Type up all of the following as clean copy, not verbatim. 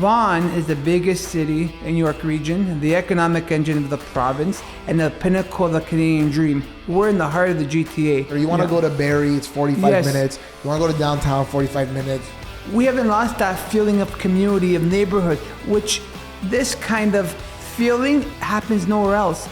Vaughan is the biggest city in York region, the economic engine of the province, and the pinnacle of the Canadian dream. We're in the heart of the GTA. Or you want to go to Barrie, it's 45 minutes. You want to go to downtown, 45 minutes. We haven't lost that feeling of community, of neighborhood, which this kind of feeling happens nowhere else.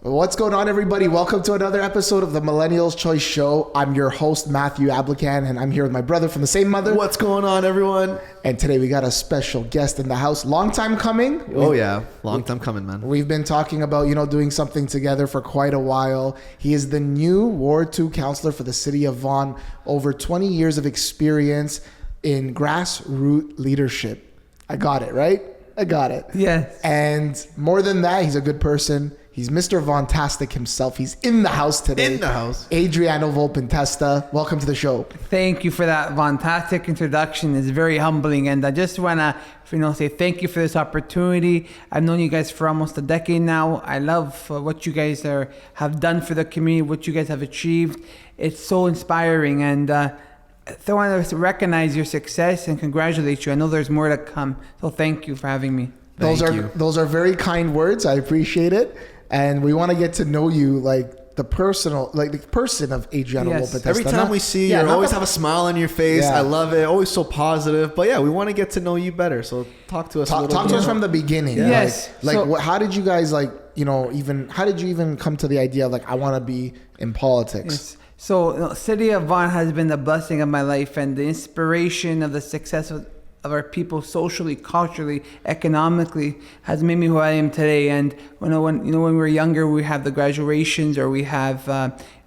What's going on, everybody? Welcome to another episode of the Millennials Choice Show. I'm your host, Matthew Ablican, and I'm here with my brother from the same mother. What's going on, everyone? And today we got a special guest in the house. Long time coming. Long time coming, man. We've been talking about, doing something together for quite a while. He is the new Ward 2 counselor for the City of Vaughan. Over 20 years of experience in grassroots leadership. I got it, right? I got it. Yes. And more than that, he's a good person. He's Mr. Vaughantastic himself. He's in the house today. In the house. Adriano Volpentesta. Welcome to the show. Thank you for that Vaughantastic introduction. It's very humbling. And I just want to, say thank you for this opportunity. I've known you guys for almost a decade now. I love what you guys have done for the community, what you guys have achieved. It's so inspiring. And I want to recognize your success and congratulate you. I know there's more to come. So thank you for having me. Those are very kind words. I appreciate it. And we want to get to know you, the person of Adriano Volpentesta. Every time we see you, you always have a smile on your face. Yeah. I love it. Always so positive. But we want to get to know you better. So talk to us. Talk to us from the beginning. Yeah. Yes. How did you guys how did you even come to the idea of I want to be in politics? Yes. So City of Vaughan has been the blessing of my life and the inspiration of the success of our people socially, culturally, economically has made me who I am today. And when we were younger, we have the graduations or we have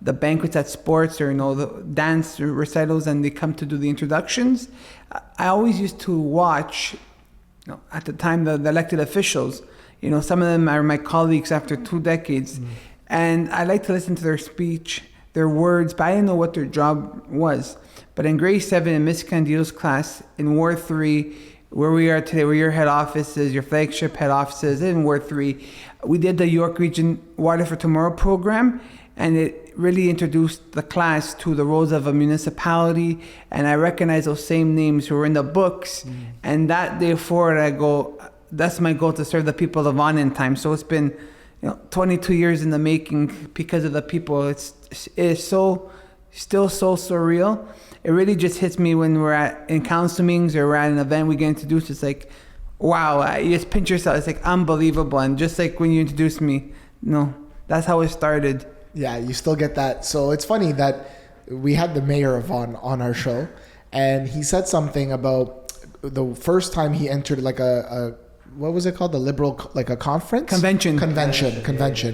the banquets at sports or the dance recitals, and they come to do the introductions. I always used to watch, at the time, the elected officials. Some of them are my colleagues after 2 decades, and I like to listen to their speech, their words, but I didn't know what their job was. But in grade 7 in Miss Candido's class in Ward 3, where we are today, where your head office is, your flagship head office is in Ward 3, we did the York Region Water for Tomorrow program, and it really introduced the class to the roles of a municipality, and I recognize those same names who were in the books, and that day forward I go, that's my goal, to serve the people of Vaughan in time. So it's been 22 years in the making because of the people. It's still so surreal. It really just hits me when we're in council meetings or we're at an event, we get introduced. It's like, wow, you just pinch yourself. It's unbelievable. And just like when you introduced me, that's how it started. Yeah, you still get that. So it's funny that we had the mayor of Vaughan on our show, and he said something about the first time he entered a what was it called? The liberal, a conference? Convention.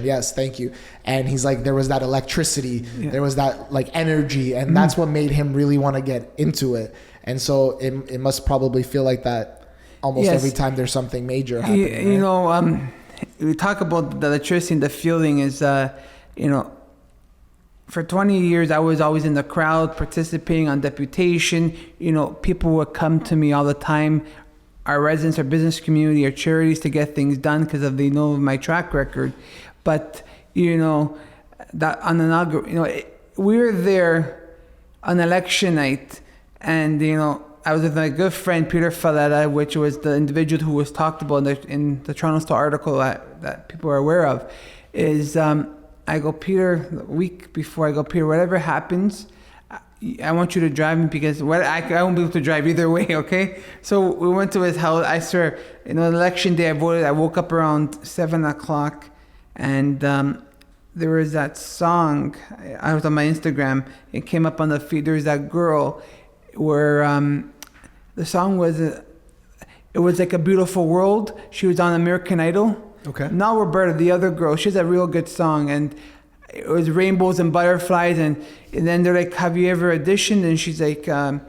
Yes, thank you. And he's like, there was that electricity, there was that energy, and that's what made him really want to get into it. And so it must probably feel like that almost every time there's something major happening. We talk about the electricity and the feeling is, for 20 years, I was always in the crowd participating on deputation. People would come to me all the time, our residents, our business community, our charities, to get things done because they know of my track record. But, that on we were there on election night, and, I was with my good friend, Peter Falletta, which was the individual who was talked about in the Toronto Star article that people are aware of, is I go, Peter, the week before, Peter, whatever happens, I want you to drive me because I won't be able to drive either way, okay? So we went to his house. I swear, election day I voted. I woke up around 7 o'clock, and there was that song. I was on my Instagram. It came up on the feed. There was that girl where the song was, it was like a beautiful world. She was on American Idol. Okay. Not Roberta, the other girl. She has a real good song, and it was rainbows and butterflies, and then they're like, have you ever auditioned? And she's like, I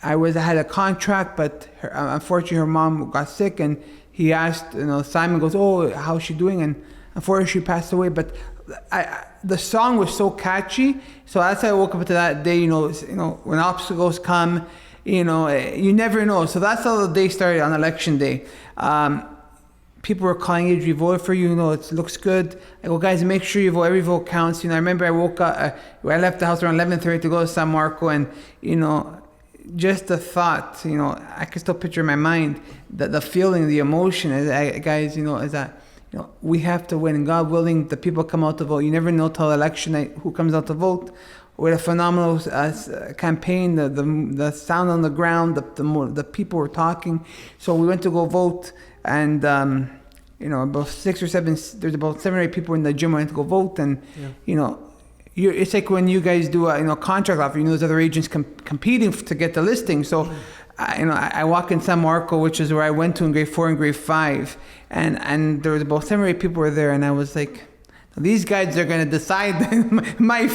had a contract, but unfortunately her mom got sick, and he asked, Simon goes, oh, how's she doing? And unfortunately she passed away, but the song was so catchy. So that's how I woke up to that day, when obstacles come, you never know. So that's how the day started on election day. people were calling Adrian, we voted for you, it looks good. I go, guys, make sure you vote. Every vote counts. I remember I woke up, I left the house around 11:30 to go to San Marco, and, just the thought, I can still picture in my mind the feeling, the emotion, guys, is that, we have to win. And God willing, the people come out to vote. You never know till election night who comes out to vote. We had a phenomenal campaign. The sound on the ground, the people were talking. So we went to go vote, and about 6 or 7. There's about 7 or 8 people in the gym who went to go vote, and it's like when you guys do a contract offer. There's other agents competing to get the listing. So. I walk in San Marco, which is where I went to in grade 4 and grade 5, and there was about 7 or 8 people were there, and I was like, these guys are going to decide my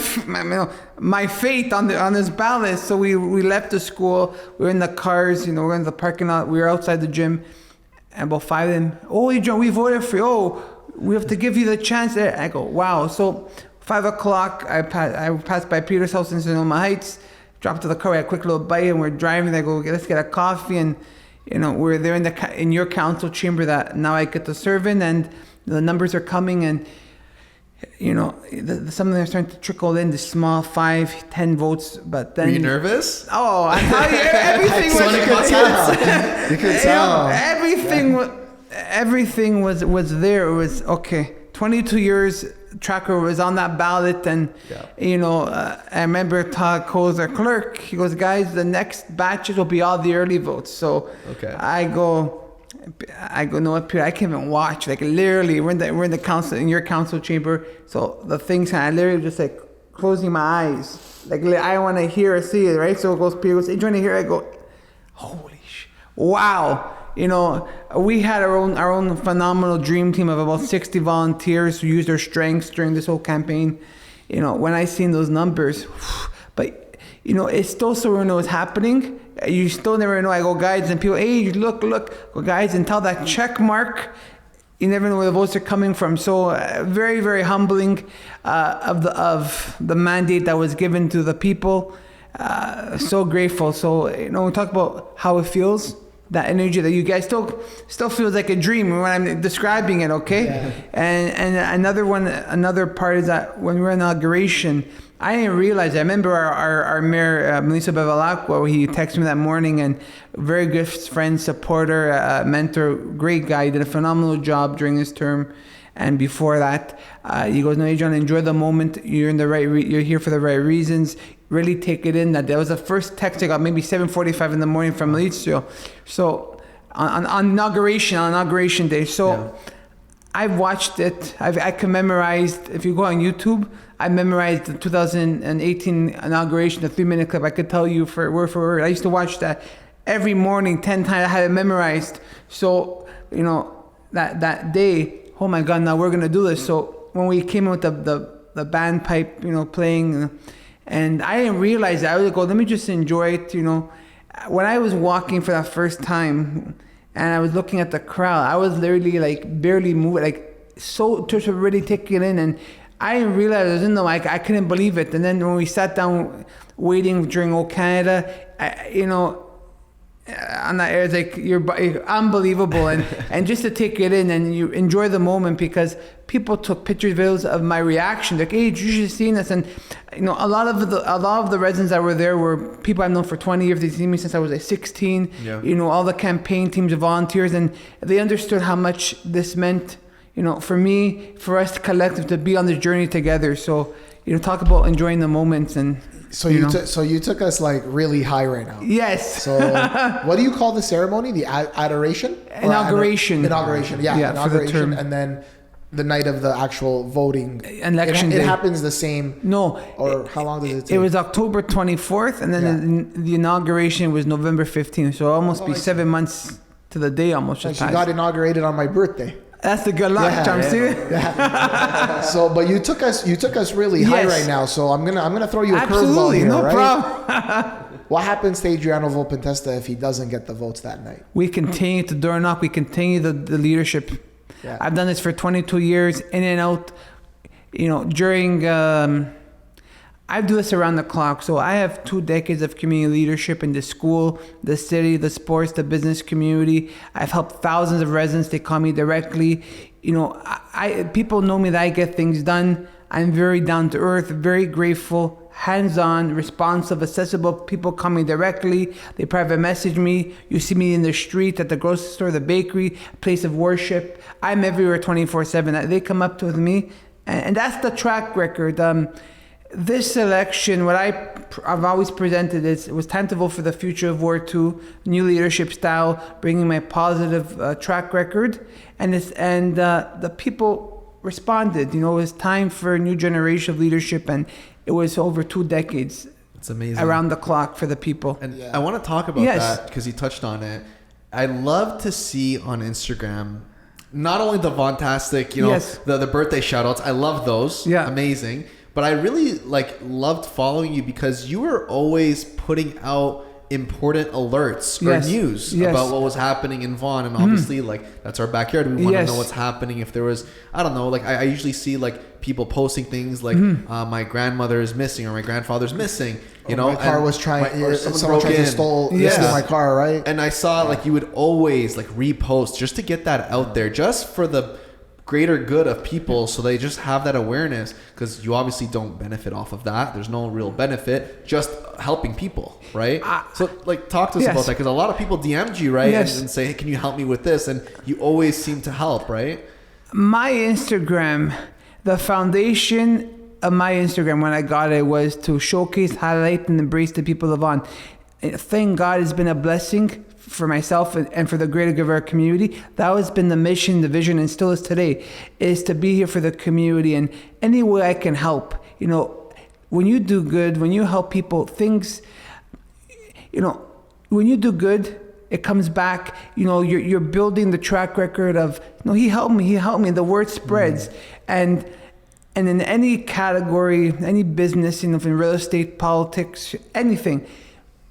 fate on this ballot. So we left the school, we were in the cars, we're in the parking lot, we were outside the gym, and about 5 of them, Adrian, we voted for you. We have to give you the chance. I go, wow. So 5 o'clock, I passed by Peter's house in Sonoma Heights. Dropped to the car, we had a quick little bite, and we're driving. I go, let's get a coffee, and we're there in your council chamber that now I get to serve in, and the numbers are coming, and some of them are starting to trickle in, the small 5-10 votes, but then. Were you nervous? Oh, I tell you, everything was. You could tell. Everything was there. It was okay. 22 years. Tracker was on that ballot, and I remember Todd Coles, our clerk, he goes, guys, the next batches will be all the early votes. So I go, no, what, Peter, I can't even watch. Like literally, we're in the council, in your council chamber. So the things, I literally just like closing my eyes, like I want to hear or see it, right? So it goes, Peter goes, hey, do you want to hear? I go, holy shit, wow. We had our own phenomenal dream team of about 60 volunteers who used their strengths during this whole campaign. When I seen those numbers, but it's still so we know what's happening. You still never know. I go, guys, and people, hey, look, go, guys, until that check mark, you never know where the votes are coming from. So very, very humbling of the mandate that was given to the people. So grateful. So we talk about how it feels. That energy that you guys still feels like a dream when I'm describing it, okay? Yeah. And another part is that when we were in inauguration, I didn't realize. I remember our mayor, Melissa Bevilacqua, he texted me that morning, and very good friend, supporter, mentor, great guy. He did a phenomenal job during his term. And before that, he goes, no, Adrian, enjoy the moment. You're in the right. You're here for the right reasons. Really take it in. That was the first text I got, maybe 7:45 in the morning from Maurizio. So on inauguration day. So I've watched it. I memorized. If you go on YouTube, I memorized the 2018 inauguration, the 3-minute clip. I could tell you for word. I used to watch that every morning 10 times. I had it memorized. So that day. Oh my God! Now we're gonna do this. So when we came in with the bandpipe, playing, and I didn't realize that. I would go, let me just enjoy it. When I was walking for that first time, and I was looking at the crowd, I was literally like barely moving, so just really taking it in, and I didn't realize I was in the mic. I couldn't believe it. And then when we sat down waiting during Old Canada, on that air, it's like you're unbelievable, and just to take it in and you enjoy the moment, because people took pictures, videos of my reaction. Like, hey, you should have seen this, and a lot of the residents that were there were people I've known for 20 years. They've seen me since I was 16. Yeah. All the campaign teams of volunteers, and they understood how much this meant. For me, for us collective to be on this journey together. So, talk about enjoying the moments and. So you took us like really high right now. Yes. So what do you call the ceremony? The adoration? Inauguration. Inauguration. Yeah. Inauguration. For the term. And then the night of the actual voting. Election day. It happens the same. No. Or how long does it take? It was October 24th, and then the inauguration was November 15th. So almost 7 months to the day almost. Like she got inaugurated on my birthday. That's the good luck, Tom. Yeah. So, but you took us really high right now. So I'm gonna throw you a curveball here, no right? problem. What happens to Adriano Volpentesta if he doesn't get the votes that night? We continue to door knock. We continue the leadership. Yeah. I've done this for 22 years, in and out. During I do this around the clock. So I have 2 decades of community leadership in the school, the city, the sports, the business community. I've helped thousands of residents. They call me directly. You know, people know me that I get things done. I'm very down to earth, very grateful, hands-on, responsive, accessible. People call me directly. They private message me. You see me in the street, at the grocery store, the bakery, place of worship. I'm everywhere 24/7. They come up to me, and that's the track record. This election, what I've always presented is, it was time to vote for the future of War II, new leadership style, bringing my positive track record, and the people responded. You know, it was time for a new generation of leadership, and it was over 2 decades. It's amazing. Around the clock for the people. And I want to talk about that because you touched on it. I love to see on Instagram not only the Vaughantastic, you know, the birthday shout outs. I love those. Yeah. Amazing. But I really loved following you because you were always putting out important alerts or news about what was happening in Vaughan, and obviously that's our backyard. We want to know what's happening. If there was, I don't know, I usually see people posting things like my grandmother is missing or my grandfather's missing. You know, my car was someone tried to steal my car, right? And I saw you would always repost just to get that out there, just for the greater good of people, so they just have that awareness, because you obviously don't benefit off of that. There's no real benefit, just helping people, right? So talk to us about that, because a lot of people DM'd you, right? And say, hey, can you help me with this? And you always seem to help, right? My Instagram, the foundation of my Instagram when I got it was to showcase, highlight, and embrace the people of Vaughan. Thank God it's been a blessing for myself and for the greater good of our community. That has been the mission, the vision, and still is today, is to be here for the community, and any way I can help. You know, when you do good, when you help people, things, you know, when you do good, it comes back. You know, you're building the track record of, no, he helped me, the word spreads. And in any category, any business, you know, in real estate, politics, anything,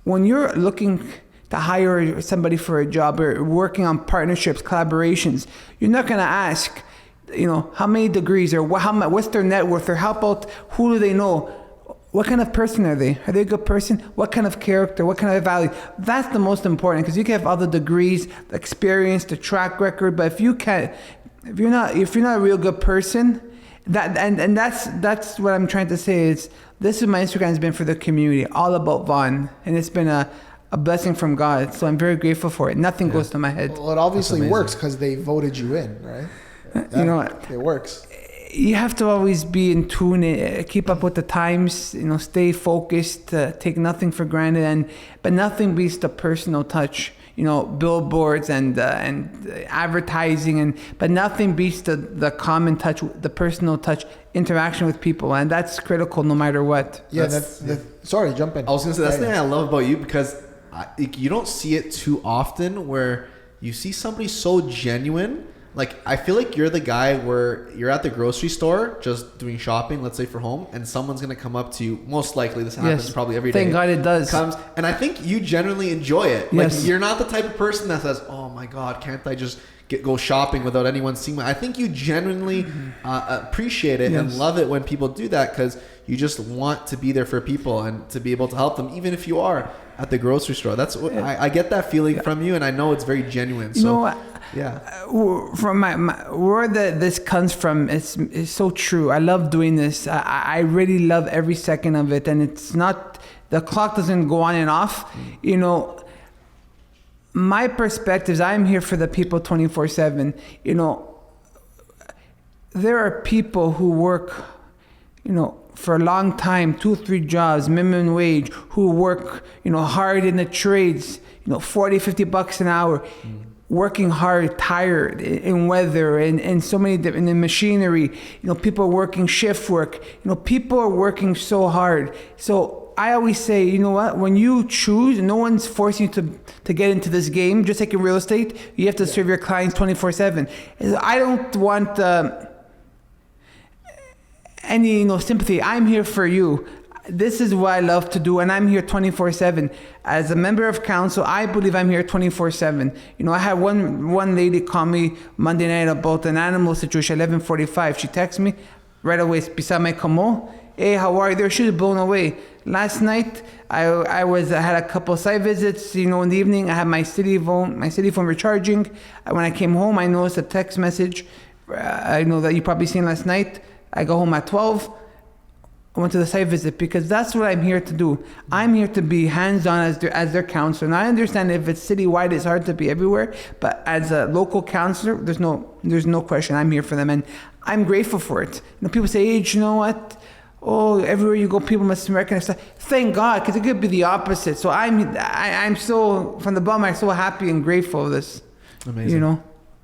when you're looking to hire somebody for a job or working on partnerships, collaborations, you're not going to ask, you know, how many degrees or what's their net worth, or how about who do they know? What kind of person are they? Are they a good person? What kind of character? What kind of value? That's the most important, because you can have all the degrees, the experience, the track record, but if you're not a real good person, that's what I'm trying to say is, this is my Instagram has been for the community, all about Vaughn, and it's been a blessing from God. So I'm very grateful for it. Nothing goes to my head. Well, it obviously works because they voted you in, right? You know, it works. You have to always be in tune, keep up with the times, you know, stay focused, take nothing for granted, but nothing beats the personal touch. You know, billboards and advertising, but nothing beats the common touch, the personal touch, interaction with people, and that's critical no matter what. Yeah, sorry, jump in. I was gonna say that's the thing I love about you, because you don't see it too often where you see somebody so genuine. I feel like you're the guy where you're at the grocery store just doing shopping, let's say for home, and someone's going to come up to you. Most likely this happens probably every day. Thank God it does. And I think you generally enjoy it. You're not the type of person that says, oh my God, can't I just go shopping without anyone seeing me? I think you genuinely appreciate it and love it when people do that, because you just want to be there for people and to be able to help them, even if you are at the grocery store. That's what I get that feeling from you, and I know it's very genuine. So, you know what? From where this comes from, it's so true. I love doing this. I really love every second of it, and it's not, the clock doesn't go on and off. You know, my perspectives, I'm here for the people 24/7. You know, there are people who work, you know, for a long time, 2-3 jobs, minimum wage, who work, you know, hard in the trades, you know, $40-50 an hour, working hard, tired in weather and so many different, in machinery, you know, people are working shift work, you know, people are working so hard. So I always say, you know what, when you choose, no one's forcing you to get into this game. Just like in real estate, you have to serve your clients 24/7. I don't want any, you know, sympathy. I'm here for you. This is what I love to do, and I'm here 24/7. As a member of council, I believe I'm here 24/7. You know, I had one lady call me Monday night about an animal situation, 11:45. She texts me right away, "Pisa me como." hey, how are you? Their shoes blown away. Last night, I had a couple site visits. In the evening, I had my city phone recharging. When I came home, I noticed a text message. I know that you probably seen last night. I go home at 12. I went to the site visit because that's what I'm here to do. I'm here to be hands-on as their counselor. And I understand if it's citywide, it's hard to be everywhere. But as a local counselor, there's no question. I'm here for them, and I'm grateful for it. People say, "Hey, you know what? Oh, everywhere you go, people must recognize that." Thank God, because it could be the opposite. So I'm so from the bottom. I'm so happy and grateful of this. Amazing.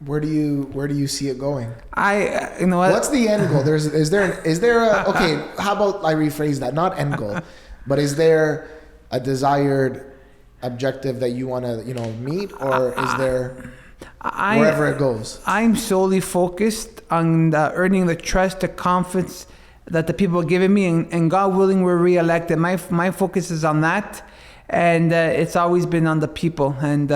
Where do you see it going? What's the end goal? Is there a okay? How about I rephrase that? Not end goal, but is there a desired objective that you want to meet, or is there wherever it goes? I'm solely focused on earning the trust, the confidence that the people are giving me, and God willing, we're re-elected. My focus is on that, and it's always been on the people. And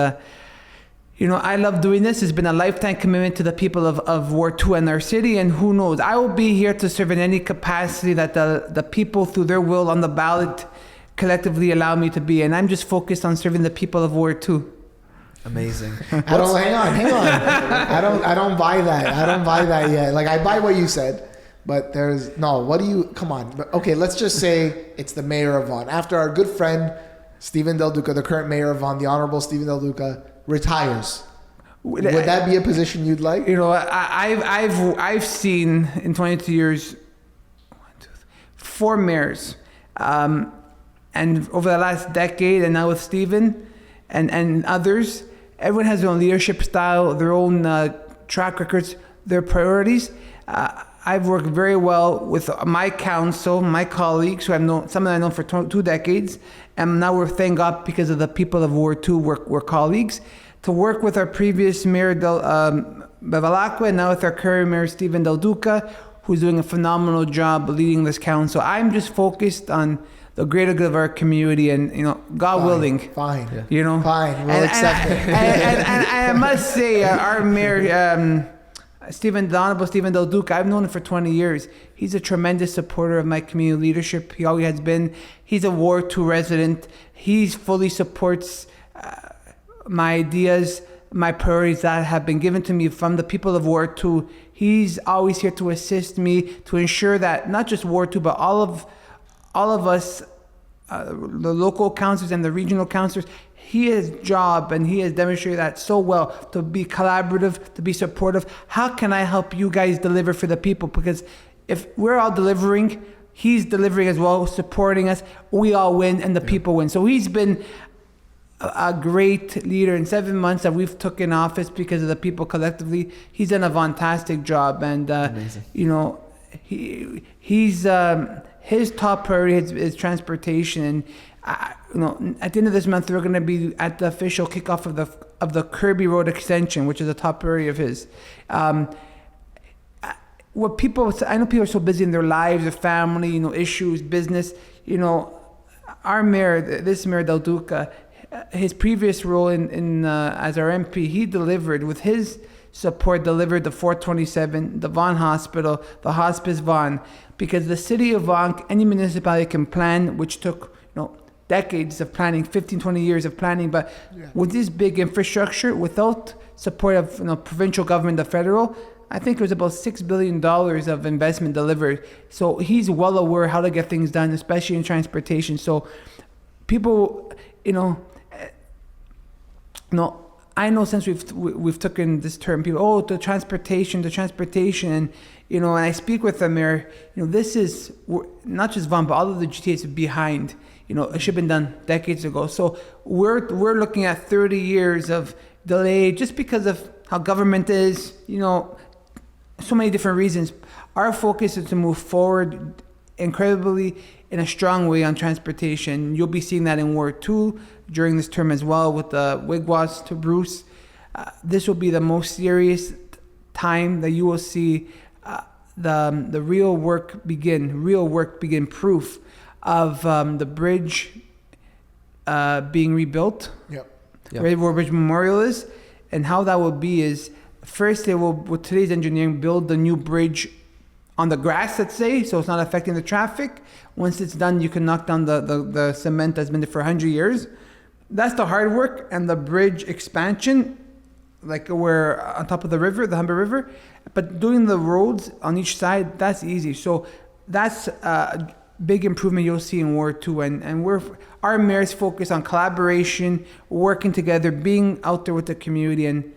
I love doing this. It's been a lifetime commitment to the people of Ward 2 and our city. And who knows, I will be here to serve in any capacity that the people, through their will on the ballot, collectively allow me to be. And I'm just focused on serving the people of Ward 2. Amazing. Hang on. I don't buy that. I don't buy that yet. Like, I buy what you said, but come on. Okay, let's just say it's the mayor of Vaughan. After our good friend, Stephen Del Duca, the current mayor of Vaughan, the Honorable Stephen Del Duca, retires. Would that be a position you'd like? I've seen in 22 years 4 mayors, and over the last decade, and now with Stephen and others, everyone has their own leadership style, their own track records, their priorities. I've worked very well with my council, my colleagues, who I've known, some of them I've known for 2 decades, and now we're, thank God, because of the people of Ward 2, we're colleagues. To work with our previous mayor, Bevilacqua, and now with our current mayor, Stephen Del Duca, who's doing a phenomenal job leading this council. I'm just focused on the greater good of our community, and God willing. Fine. Fine. We'll accept it. And I must say, our mayor, the Honorable Stephen Del Duca, I've known him for 20 years. He's a tremendous supporter of my community leadership. He always has been. He's a Ward 2 resident. He fully supports my ideas, my priorities that have been given to me from the people of Ward 2. He's always here to assist me, to ensure that not just Ward 2, but all of us, the local councillors and the regional councillors, he has job, and he has demonstrated that so well, to be collaborative, to be supportive. How can I help you guys deliver for the people? Because if we're all delivering, he's delivering as well, supporting us. We all win, and the people win. So he's been a great leader in 7 months that we've taken office because of the people collectively. He's done a Vaughantastic job, and he's his top priority is transportation. And at the end of this month, we're going to be at the official kickoff of the Kirby Road extension, which is a top priority of his. I know people are so busy in their lives, their family, issues, business. Our mayor, this mayor Del Duca, his previous role in as our MP, he delivered with his support, delivered the 427, the Vaughan Hospital, the Hospice Vaughan, because the city of Vaughan, any municipality can plan, which took decades of planning, 15, 20 years of planning, but with this big infrastructure, without support of provincial government, the federal, I think it was about $6 billion of investment delivered. So he's well aware how to get things done, especially in transportation. So people, I know since we've taken this term, people, the transportation, and and I speak with the mayor, this is not just Vaughan, but all of the GTAs behind. It should have been done decades ago. So we're looking at 30 years of delay just because of how government is, so many different reasons. Our focus is to move forward incredibly in a strong way on transportation. You'll be seeing that in Ward 2 during this term as well with the Wigwas to Bruce. This will be the most serious time that you will see the real work begin, proof of the bridge being rebuilt. Where Bridge Memorial is, and how that will be is, first they will, with today's engineering, build the new bridge on the grass, let's say, so it's not affecting the traffic. Once it's done, you can knock down the cement that's been there for 100 years. That's the hard work. And the bridge expansion, like we're on top of the river, the Humber River. But doing the roads on each side, that's easy. So that's a big improvement you'll see in Ward 2. And our mayor's focused on collaboration, working together, being out there with the community, and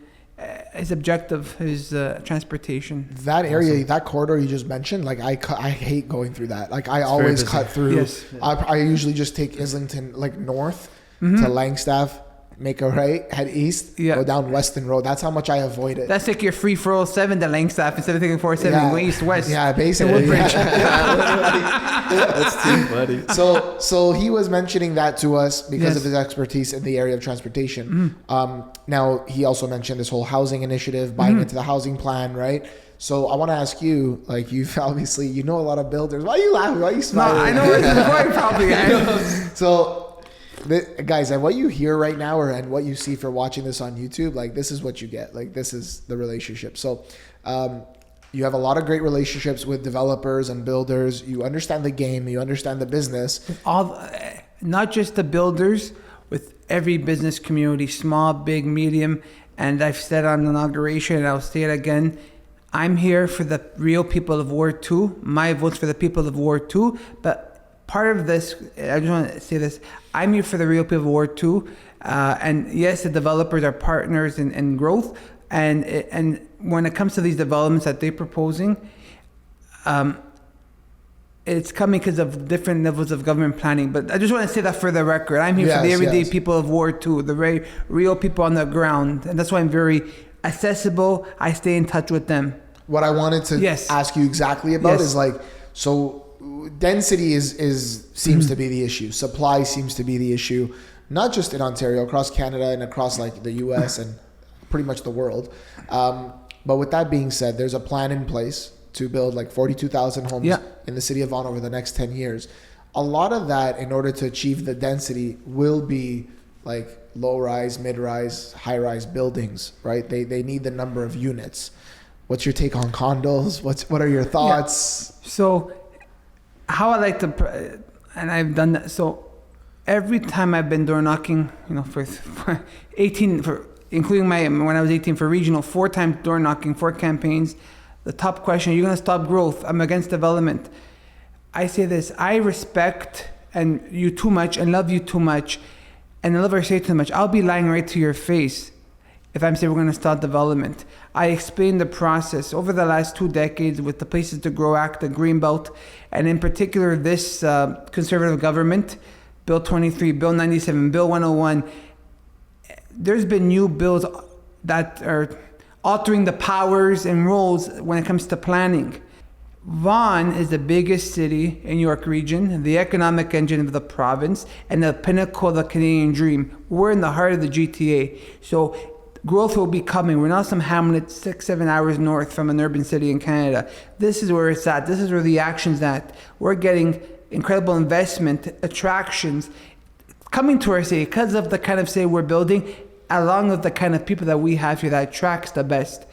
his objective is transportation. That area, that corridor you just mentioned, like I hate going through that. Like I always cut through. Yes. I usually just take Islington like north to Langstaff, make a right, head east, go down Weston Road. That's how much I avoid it. That's like your free 407 to Langstaff instead of taking 407 go east west. Yeah, basically. That's too funny. So he was mentioning that to us because of his expertise in the area of transportation. Now he also mentioned this whole housing initiative, buying into the housing plan, right? So I want to ask you, like, you've obviously, you know a lot of builders. Why are you laughing? Why are you smiling? No, I know where this is going probably. So guys, and what you hear right now and what you see for watching this on YouTube, like this is what you get. Like this is the relationship. So you have a lot of great relationships with developers and builders. You understand the game. You understand the business. Not just the builders, with every business community, small, big, medium. And I've said on inauguration, and I'll say it again, I'm here for the real people of Ward 2. My vote's for the people of Ward 2. But part of this, I just want to say this, I'm here for the real people of Ward 2. And yes, the developers are partners in growth. And when it comes to these developments that they're proposing, it's coming because of different levels of government planning. But I just want to say that for the record. I'm here for the everyday people of Ward 2, the very real people on the ground. And that's why I'm very accessible. I stay in touch with them. What I wanted to ask you exactly about is like, so density seems to be the issue. Supply seems to be the issue, not just in Ontario, across Canada and across like the US and pretty much the world. But with that being said, there's a plan in place to build like 42,000 homes in the city of Vaughan over the next 10 years. A lot of that, in order to achieve the density, will be like low-rise, mid-rise, high-rise buildings, right? They need the number of units. What's your take on condos? What are your thoughts? So how I like to, and I've done that. So every time I've been door knocking, for 18, including when I was 18 for regional, 4 times door knocking, 4 campaigns, the top question, are you going to stop growth? I'm against development. I say this, I respect you too much and love you too much, and I love our state too much. I'll be lying right to your face if I'm saying we're going to stop development. I explained the process over the last 2 decades with the Places to Grow Act, the Greenbelt, and in particular this conservative government, Bill 23, Bill 97, Bill 101. There's been new bills that are altering the powers and roles when it comes to planning. Vaughan is the biggest city in York Region, the economic engine of the province, and the pinnacle of the Canadian dream. We're in the heart of the GTA. So growth will be coming. We're not some hamlet 6-7 hours north from an urban city in Canada. This is where it's at. This is where the action's at. We're getting incredible investment, attractions coming to our city because of the kind of city we're building, along with the kind of people that we have here that attracts the best.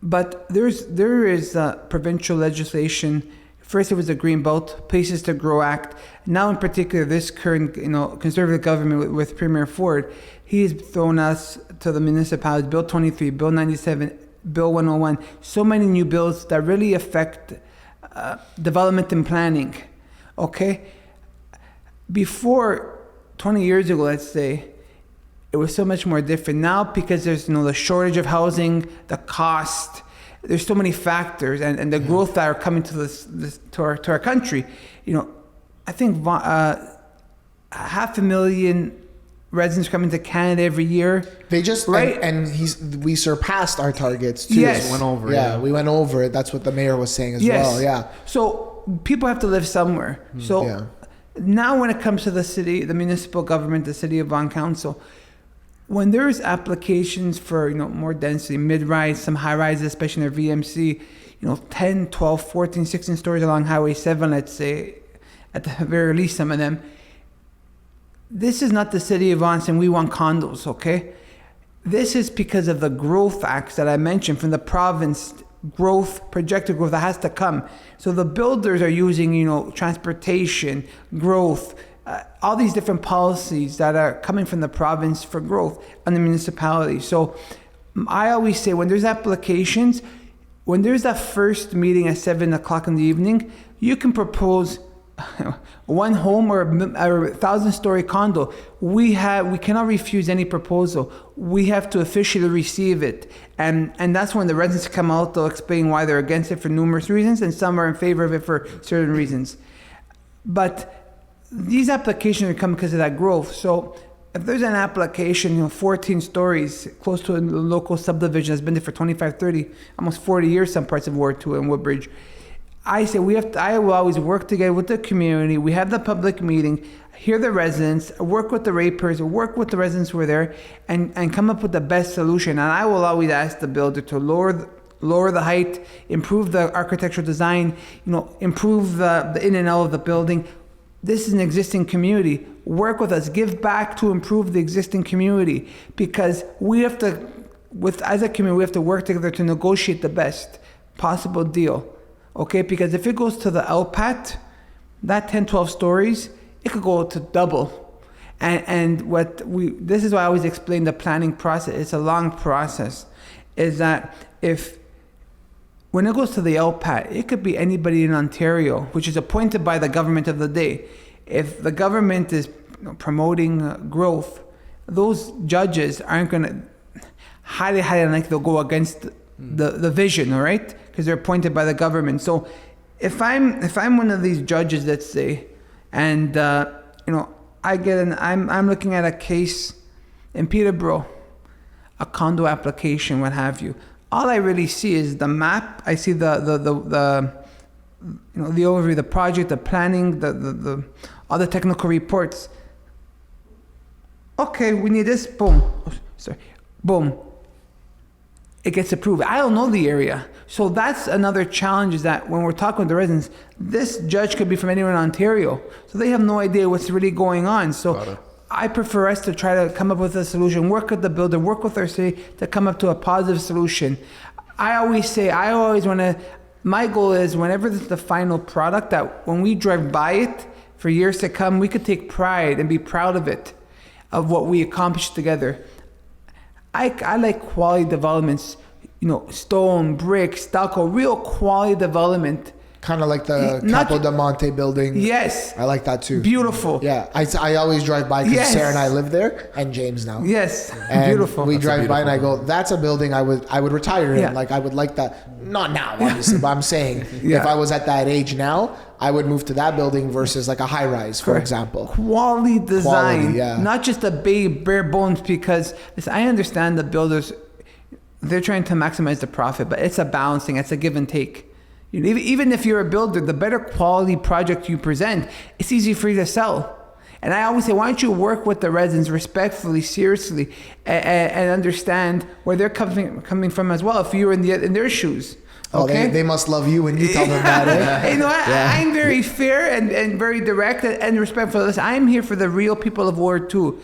But there is provincial legislation. First, it was the Greenbelt, Places to Grow Act. Now, in particular, this current conservative government with Premier Ford, he's thrown us to the municipalities, Bill 23, Bill 97, Bill 101. So many new bills that really affect development and planning. Okay? Before 20 years ago, let's say, it was so much more different. Now, because there's the shortage of housing, the cost, there's so many factors, and the growth that are coming to to our country. I think 500,000 residents coming to Canada every year. They just we surpassed our targets too. Yes, went over. We went over it. That's what the mayor was saying as well. Yeah. So people have to live somewhere. So now, when it comes to the city, the municipal government, the City of Vaughan Council, when there's applications for more density, mid-rise, some high-rise, especially in their VMC, 10, 12, 14, 16 stories along Highway 7, let's say, at the very least, some of them. This is not the City of Vaughan saying we want condos, okay? This is because of the growth acts that I mentioned from the province growth, projected growth that has to come. So the builders are using, transportation, growth, all these different policies that are coming from the province for growth and the municipality. So I always say when there's applications, when there's that first meeting at 7:00 in the evening, you can propose one home or a 1,000-story condo. We cannot refuse any proposal. We have to officially receive it, and that's when the residents come out. They'll explain why they're against it for numerous reasons, and some are in favor of it for certain reasons. But these applications are coming because of that growth. So if there's an application, 14 stories, close to a local subdivision that's been there for 25, 30, almost 40 years, some parts of Ward 2 and Woodbridge, I say I will always work together with the community. We have the public meeting, hear the residents, work with the ratepayers, work with the residents who are there, and come up with the best solution. And I will always ask the builder to lower the height, improve the architectural design, improve the in and out of the building. This is an existing community. Work with us, give back to improve the existing community, because we have to, as a community, we have to work together to negotiate the best possible deal. Okay, because if it goes to the LPAT, that 10, 12 stories, it could go to double. And this is why I always explain the planning process. It's a long process. Is that when it goes to the LPAT, it could be anybody in Ontario, which is appointed by the government of the day. If the government is promoting growth, those judges aren't going to highly unlikely they'll go against the vision, all right? Because they're appointed by the government. So if I'm one of these judges, let's say, and I'm looking at a case in Peterborough, a condo application, what have you. All I really see is the map. I see the overview, the project, the planning, the all the technical reports. Okay, we need this. Boom. Oh, sorry. Boom. It gets approved. I don't know the area. So that's another challenge, is that when we're talking with the residents, this judge could be from anywhere in Ontario. So they have no idea what's really going on. So I prefer us to try to come up with a solution, work with the builder, work with our city to come up to a positive solution. I always want to, my goal is whenever this is the final product, that when we drive by it for years to come, we could take pride and be proud of it, of what we accomplished together. I like quality developments, stone, brick, stucco, real quality development. Kind of like the Capo da Monte building. Yes. I like that too. Beautiful. Yeah. I always drive by because Sarah and I live there, and James now. Yes. And beautiful. We drive by and I go, that's a building I would retire in. Like I would like that. Not now, obviously, but I'm saying if I was at that age now, I would move to that building versus like a high rise, for example. Quality design. Quality, not just a bare bones, because I understand the builders, they're trying to maximize the profit, but it's a balancing, it's a give and take. Even if you're a builder, the better quality project you present, it's easy for you to sell. And I always say, why don't you work with the residents respectfully, seriously, and understand where they're coming from as well, if you're in their shoes. Okay? Oh, they must love you when you tell them that, eh? I'm very fair and very direct and respectful. Listen, I'm here for the real people of Ward 2.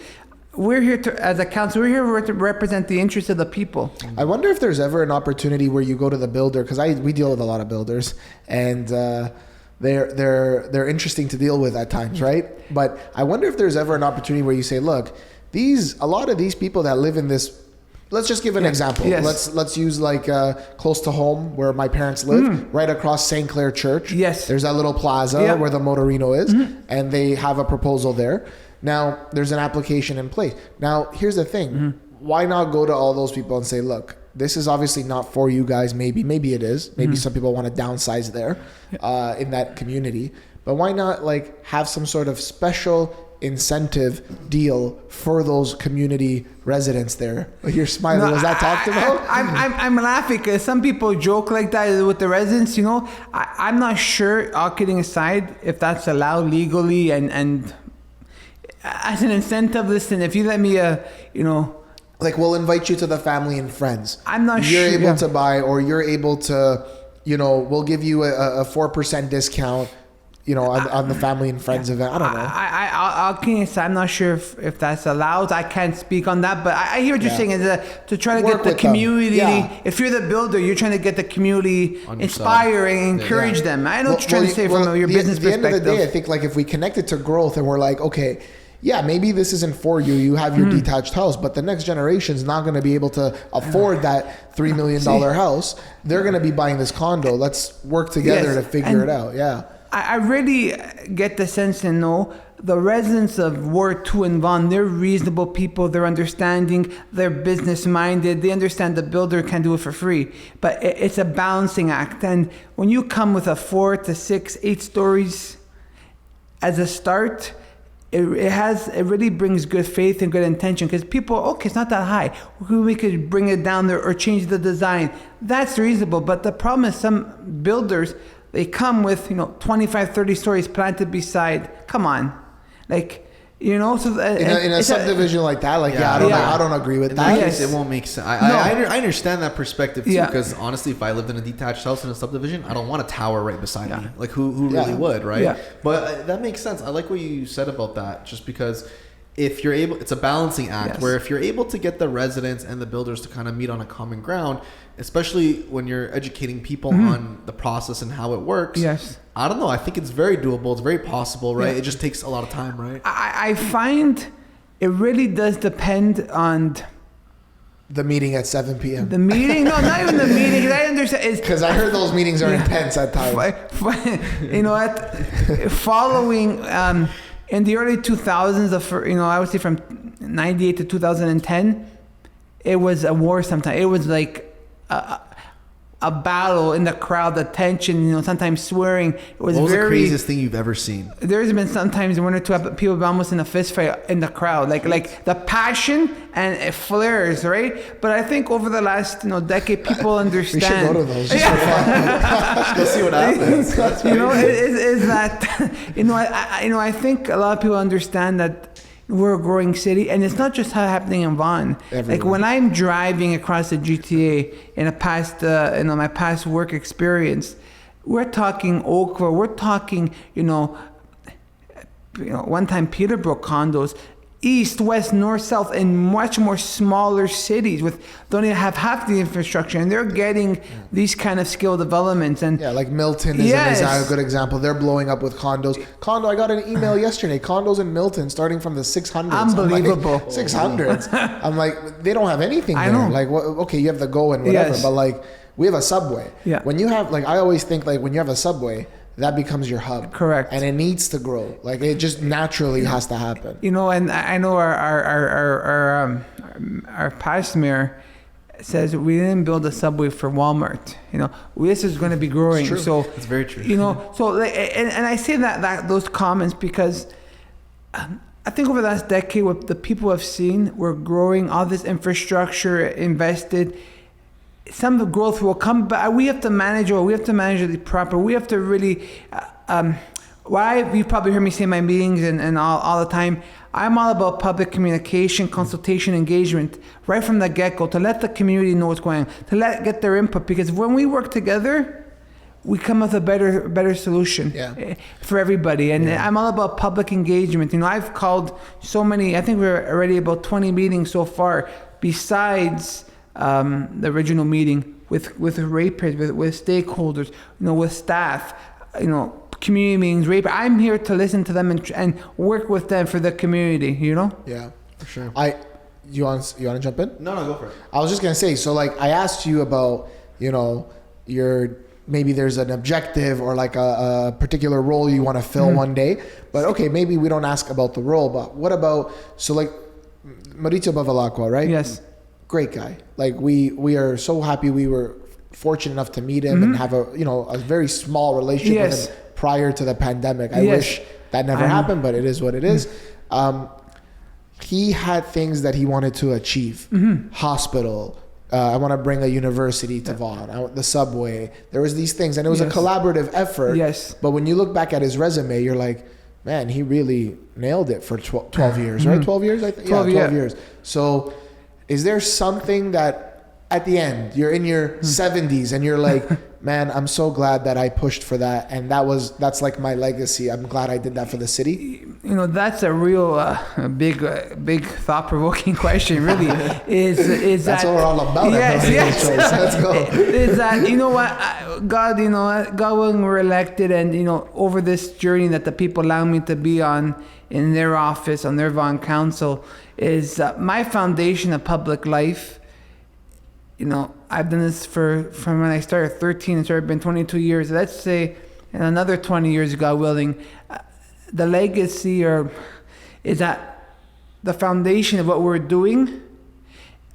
We're here as a council, we're here to represent the interests of the people. I wonder if there's ever an opportunity where you go to the builder, because we deal with a lot of builders, and they're interesting to deal with at times, right? But I wonder if there's ever an opportunity where you say, look, a lot of these people that live in this, let's just give an example. Yes. Let's use like close to home where my parents live, right across St. Clair Church. Yes. There's that little plaza where the Motorino is, and they have a proposal there. Now, there's an application in place. Now, here's the thing. Why not go to all those people and say, look, this is obviously not for you guys. Maybe it is. Maybe some people want to downsize there in that community. But why not like have some sort of special incentive deal for those community residents there? You're smiling. Was that talked about? I'm laughing because some people joke like that with the residents. I'm not sure, all kidding aside, if that's allowed legally and as an incentive. Listen, if you let me, like we'll invite you to the family and friends. I'm not you're sure. You're able to buy, or you're able to, we'll give you a 4% discount on the family and friends event. I don't know. I can't say. I'm not sure if that's allowed. I can't speak on that, but I hear what you're saying is that to try to get the community. If you're the builder, you're trying to get the community inspire and encourage them. I know what you're trying to say from your business perspective. At the end of the day, I think like if we connect it to growth and we're like, okay, yeah, maybe this isn't for you. You have your detached house, but the next generation is not going to be able to afford that $3 million house. They're going to be buying this condo. Let's work together to figure it out. Yeah. I really get the sense and know the residents of Ward 2 in Vaughan, they're reasonable people, they're understanding, they're business minded, they understand the builder can do it for free. But it's a balancing act. And when you come with a 4 to 6, 8 stories as a start, it really brings good faith and good intention because people, okay, it's not that high. We could bring it down there or change the design. That's reasonable. But the problem is some builders, they come with, 25, 30 stories planted beside. Come on. So in a subdivision like that, I don't agree with that. Yes. It won't make sense. I understand that perspective too, because honestly, if I lived in a detached house in a subdivision, I don't want a tower right beside me. Like who really would, right? Yeah. But that makes sense. I like what you said about that, just because if you're able, it's a balancing act where if you're able to get the residents and the builders to kind of meet on a common ground, especially when you're educating people on the process and how it works. Yes. I don't know. I think it's very doable. It's very possible, right? Yeah. It just takes a lot of time, right? I find it really does depend on the meeting at 7 p.m. The meeting? No, not even the meeting. I understand. Because I heard those meetings are intense at times. Following in the early 2000s, I would say from 98 to 2010, it was a war sometimes. It was like a battle in the crowd, the tension, sometimes swearing. It was what was the craziest thing you've ever seen? There's been sometimes one or two people almost in a fist fight in the crowd, like the passion and it flares, right? But I think over the last decade, people understand. We should go to those just for fun. Let's go see what happens. Is that I think a lot of people understand that we're a growing city, and it's not just happening in Vaughan. Everywhere. Like when I'm driving across the GTA in a past, my past work experience, we're talking Oakville, we're talking, one time Peterborough condos, east, west, north, south, in much more smaller cities don't even have half the infrastructure, and they're getting these kind of skill developments. And like Milton is a good example. They're blowing up with condos. I got an email yesterday. Condos in Milton starting from the 600s. Unbelievable. 600s. I'm like, they don't have anything there. I know. Like, okay, you have the go and whatever, but we have a subway. Yeah. When you have I always think when you have a subway, that becomes your hub. Correct. And it needs to grow. It just naturally has to happen. And I know our past mayor says we didn't build a subway for Walmart. This is going to be growing. It's true. So it's very true. So and I say that those comments because I think over the last decade, what the people have seen, we're growing, all this infrastructure invested. Some of the growth will come, but we have to manage it proper. We have to really, you probably hear me say in my meetings and all the time, I'm all about public communication, consultation, engagement, right from the get-go, to let the community know what's going on, to get their input, because when we work together, we come up with a better solution for everybody. And I'm all about public engagement. I've called so many, I think we're already about 20 meetings so far, besides the original meeting with ratepayers, with stakeholders, with staff, community meetings, I'm here to listen to them and work with them for the community, Yeah, for sure. You want to jump in? No, go for it. I was just going to say, so I asked you about, maybe there's an objective or a particular role you want to fill one day, but okay, maybe we don't ask about the role, but what about, Maurizio Bevilacqua, right? Yes. Great guy. We are so happy we were fortunate enough to meet him and have a very small relationship with him prior to the pandemic. I wish that never happened, but it is what it is. He had things that he wanted to achieve. Hospital. I want to bring a university to Vaughan. The subway. There was these things, and it was a collaborative effort. Yes. But when you look back at his resume, you're like, man, he really nailed it for 12 years, right? 12 years, I think. 12 years. So, is there something that at the end, you're in your 70s and you're like, man, I'm so glad that I pushed for that. And that's like my legacy. I'm glad I did that for the city. You know, that's a real big thought-provoking question, really. Is that's that, what we're all about. Yes. Let's go. Is that, you know what, God willing, we're elected, and, you know, over this journey that the people allow me to be on in their office, on their Vaughan Council, is my foundation of public life. You know, I've done this from when I started 13 and started been 22 years. Let's say in another 20 years, God willing, the legacy is that the foundation of what we're doing.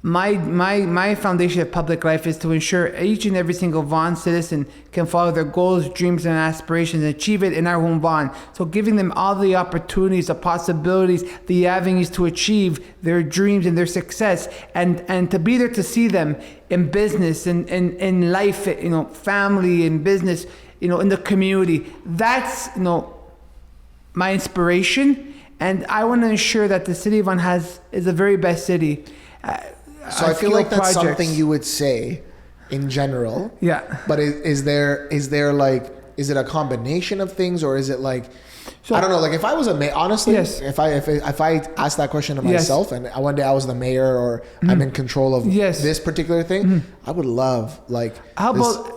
My foundation of public life is to ensure each and every single Vaughan citizen can follow their goals, dreams, and aspirations and achieve it in our home Vaughan. So giving them all the opportunities, the possibilities, the avenues to achieve their dreams and their success, and to be there to see them in business and in life, you know, family and business, you know, in the community. That's, you know, my inspiration, and I want to ensure that the city of Vaughan is the very best city. So I feel like that's something you would say in general. Yeah. But is there like, is it a combination of things, or is it like, so, I don't know, like if I was a mayor, honestly, yes. if I asked that question to myself, yes. and one day I was the mayor, or I'm in control of this particular thing, I would love, like, how about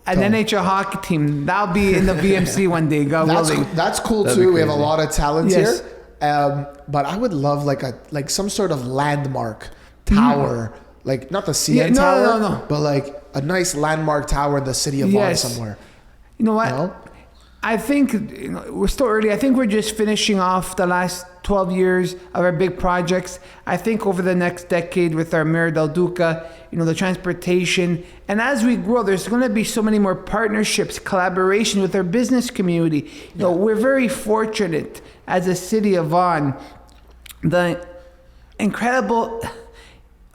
an NHL hockey team? That'll be in the VMC one day, God willing. That's cool. That'd too. We have a lot of talent here. But I would love like some sort of landmark tower, like not the CN tower, but like a nice landmark tower in the city of Vaughan somewhere. You know what? I think, you know, we're still early. I think we're just finishing off the last 12 years of our big projects. I think over the next decade with our Mayor Del Duca, you know, the transportation, and as we grow, there's going to be so many more partnerships, collaboration with our business community. You know, we're very fortunate as a city of Vaughan. The incredible,